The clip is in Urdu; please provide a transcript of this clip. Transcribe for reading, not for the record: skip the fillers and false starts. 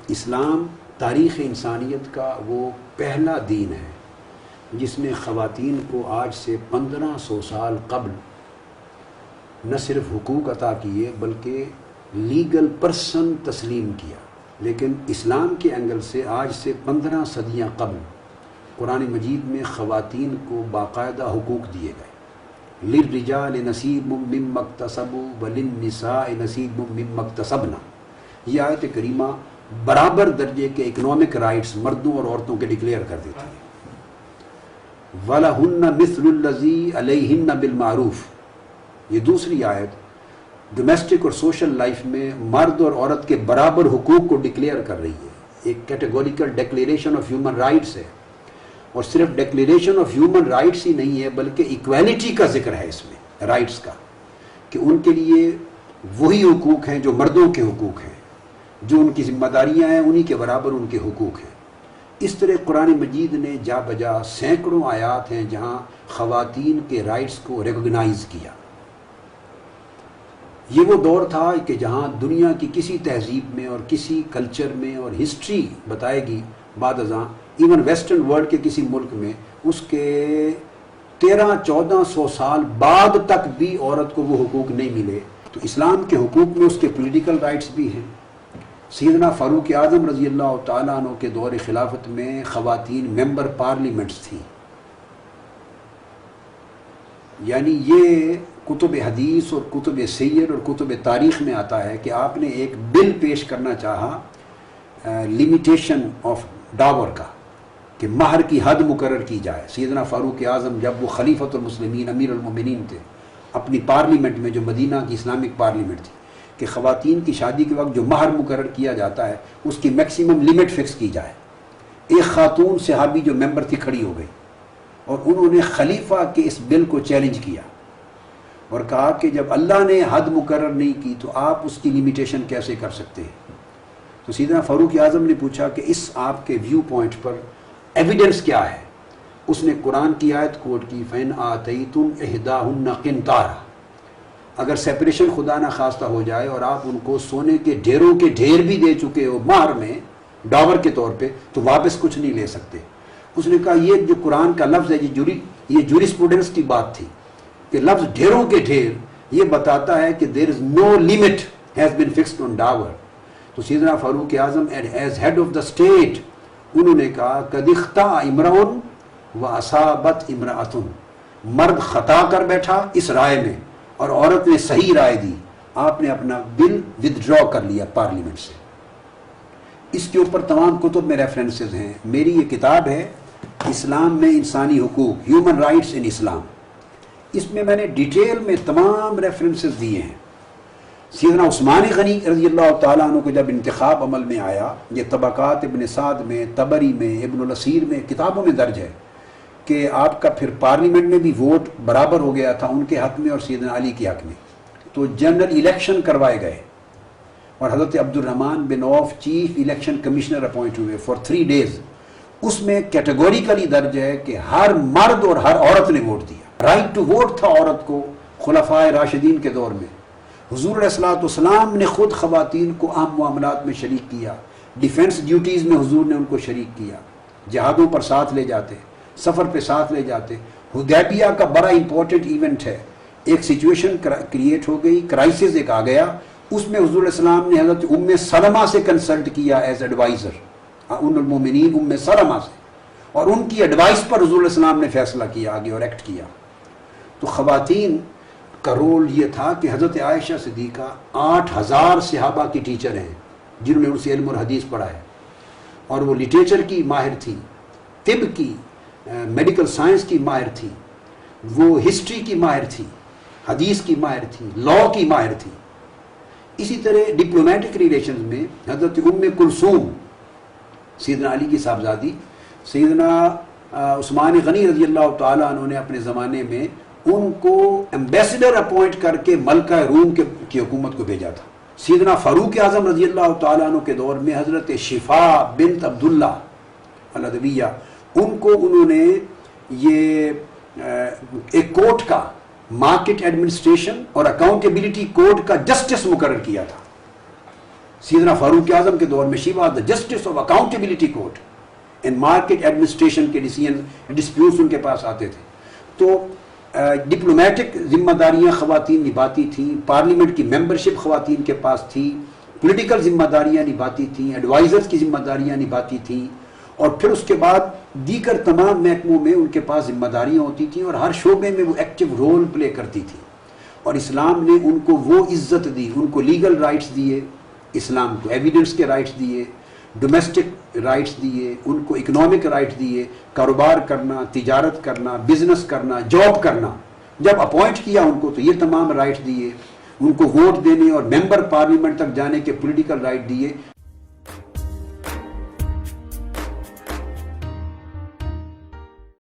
اسلام تاریخ انسانیت کا وہ پہلا دین ہے جس نے خواتین کو آج سے 1500 سال قبل نہ صرف حقوق عطا کیے بلکہ لیگل پرسن تسلیم کیا. لیکن اسلام کے اینگل سے آج سے 15 صدیاں قبل قرآن مجید میں خواتین کو باقاعدہ حقوق دیے گئے. للرجال نصیب مما اکتسبوا وللنساء نصیب مما اکتسبن. یہ آیت کریمہ برابر درجے کے اکنامک رائٹس مردوں اور عورتوں کے ڈکلیئر کر دیتی ہے. وَلَهُنَّ مِثْلُ الَّذِي عَلَيْهِنَّ بِالْمَعْرُوفِ. یہ دوسری آیت ڈومیسٹک اور سوشل لائف میں مرد اور عورت کے برابر حقوق کو ڈکلیئر کر رہی ہے. ایک categorical declaration of human rights ہے، اور صرف ڈیکلیریشن آف ہیومن رائٹس ہی نہیں ہے بلکہ ایکویلٹی کا ذکر ہے اس میں، رائٹس کا، کہ ان کے لیے وہی حقوق ہیں جو مردوں کے حقوق ہیں، جو ان کی ذمہ داریاں ہیں انہی کے برابر ان کے حقوق ہیں. اس طرح قرآن مجید نے جا بجا سینکڑوں آیات ہیں جہاں خواتین کے رائٹس کو ریکگنائز کیا. یہ وہ دور تھا کہ جہاں دنیا کی کسی تہذیب میں اور کسی کلچر میں، اور ہسٹری بتائے گی بعد ازاں ایون ویسٹرن ورلڈ کے کسی ملک میں اس کے 1300-1400 سال بعد تک بھی عورت کو وہ حقوق نہیں ملے. تو اسلام کے حقوق میں اس کے پولیٹیکل رائٹس بھی ہیں. سیدنا فاروق اعظم رضی اللہ تعالیٰ عنہ کے دور خلافت میں خواتین ممبر پارلیمنٹس تھیں. یعنی یہ کتب حدیث اور کتب سیر اور کتب تاریخ میں آتا ہے کہ آپ نے ایک بل پیش کرنا چاہا لمیٹیشن آف ڈاور کا، کہ مہر کی حد مقرر کی جائے. سیدنا فاروق اعظم جب وہ خلیفۃ المسلمین امیر المومنین تھے، اپنی پارلیمنٹ میں جو مدینہ کی اسلامک پارلیمنٹ تھی، کہ خواتین کی شادی کے وقت جو مہر مقرر کیا جاتا ہے اس کی میکسیمم لیمٹ فکس کی جائے. ایک خاتون صحابی جو ممبر تھی کھڑی ہو گئی اور انہوں نے خلیفہ کے اس بل کو چیلنج کیا اور کہا کہ جب اللہ نے حد مقرر نہیں کی تو آپ اس کی لمیٹیشن کیسے کر سکتے ہیں. تو سیدنا فاروق اعظم نے پوچھا کہ اس آپ کے ویو پوائنٹ پر ایویڈنس کیا ہے. اس نے قرآن کی آیت کوٹ کی فَإِنْ آتَيْتُمْ إِحْدَاهُنَّ قِنْطَارًا. اگر سیپریشن خدا نہ خواستہ ہو جائے اور آپ ان کو سونے کے ڈھیروں کے ڈھیر بھی دے چکے ہو مہر میں ڈاور کے طور پہ، تو واپس کچھ نہیں لے سکتے. اس نے کہا یہ جو قرآن کا لفظ ہے یہ جوریسپروڈنس کی بات تھی کہ لفظ ڈھیروں کے ڈھیر یہ بتاتا ہے کہ there is no limit has been fixed on dower. تو سیدنا Farooq Azam as head of the state انہوں نے کہا قد اخطأ امرؤ واصابت امرأۃ. مرد خطا کر بیٹھا اس رائے میں اور عورت نے صحیح رائے دی. آپ نے اپنا بل ودڈرا کر لیا پارلیمنٹ سے. اس کے اوپر تمام کتب میں ریفرنسز ہیں. میری یہ کتاب ہے اسلام میں انسانی حقوق، ہیومن رائٹس ان اسلام. اس میں نے ڈیٹیل میں تمام ریفرنسز دیے ہیں. سیدنا عثمان غنی رضی اللہ تعالیٰ عنہ کو جب انتخاب عمل میں آیا، یہ طبقات ابن سعد میں، طبری میں، ابن الاسیر میں کتابوں میں درج ہے کہ آپ کا پھر پارلیمنٹ میں بھی ووٹ برابر ہو گیا تھا ان کے حق میں اور سیدنا علی کے حق میں. تو جنرل الیکشن کروائے گئے اور حضرت عبد الرحمن بن عوف چیف الیکشن کمشنر اپوائنٹ ہوئے فار 3 days. اس میں کیٹیگوریکلی درج ہے کہ ہر مرد اور ہر عورت نے ووٹ دیا. رائٹ ٹو ووٹ تھا عورت کو خلفائے راشدین کے دور میں. حضور علیہ الصلوۃ والسلام نے خود خواتین کو اہم معاملات میں شریک کیا. ڈیفنس ڈیوٹیز میں حضور نے ان کو شریک کیا. جہادوں پر ساتھ لے جاتے، سفر پہ ساتھ لے جاتے. حدیبیہ کا بڑا امپورٹنٹ ایونٹ ہے. ایک سچویشن کریٹ ہو گئی، کرائسس ایک آ گیا. اس میں حضور علیہ السلام نے حضرت ام سلمہ سے کنسلٹ کیا ایز ایڈوائزر، ام المومنین ام سلمہ سے، اور ان کی ایڈوائس پر حضور علیہ السلام نے فیصلہ کیا آگے اور ایکٹ کیا. تو خواتین کا رول یہ تھا کہ حضرت عائشہ صدیقہ 8000 صحابہ کی ٹیچر ہیں جنہوں نے ان سے علم اور حدیث پڑھا ہے، اور وہ لٹریچر کی ماہر تھی، طب کی، میڈیکل سائنس کی ماہر تھی، وہ ہسٹری کی ماہر تھی، حدیث کی ماہر تھی، لا کی ماہر تھی. اسی طرح ڈپلومیٹک ریلیشنز میں حضرت ام کلثوم سیدنا علی کی صاحبزادی، سیدنا عثمان غنی رضی اللہ تعالیٰ عنہ نے اپنے زمانے میں ان کو ایمبیسڈر اپوائنٹ کر کے ملکہ روم کی حکومت کو بھیجا تھا. سیدنا فاروق اعظم رضی اللہ تعالیٰ عنہ کے دور میں حضرت شفا بنت عبداللہ العدویہ، ان کو انہوں نے یہ ایک کورٹ کا مارکیٹ ایڈمنسٹریشن اور اکاؤنٹیبلٹی کوڈ کا جسٹس مقرر کیا تھا. سیدنا فاروق اعظم کے دور میں she was the justice of accountability court and market administration کے ڈسپیوٹس ان کے پاس آتے تھے. تو ڈپلومیٹک ذمہ داریاں خواتین نبھاتی تھیں, پارلیمنٹ کی ممبرشپ خواتین کے پاس تھی, پولیٹیکل ذمہ داریاں نبھاتی تھیں, ایڈوائزرز کی ذمہ داریاں نبھاتی تھیں, اور پھر اس کے بعد دیگر تمام محکموں میں ان کے پاس ذمہ داریاں ہوتی تھیں اور ہر شعبے میں وہ ایکٹیو رول پلے کرتی تھیں. اور اسلام نے ان کو وہ عزت دی, ان کو لیگل رائٹس دیے, اسلام کو ایویڈنس کے رائٹس دیے, ڈومیسٹک رائٹس دیے, ان کو اکنامک رائٹس دیے, کاروبار کرنا, تجارت کرنا, بزنس کرنا, جاب کرنا. جب اپوائنٹ کیا ان کو تو یہ تمام رائٹس دیے, ان کو ووٹ دینے اور ممبر پارلیمنٹ تک جانے کے پولیٹیکل رائٹ دیے.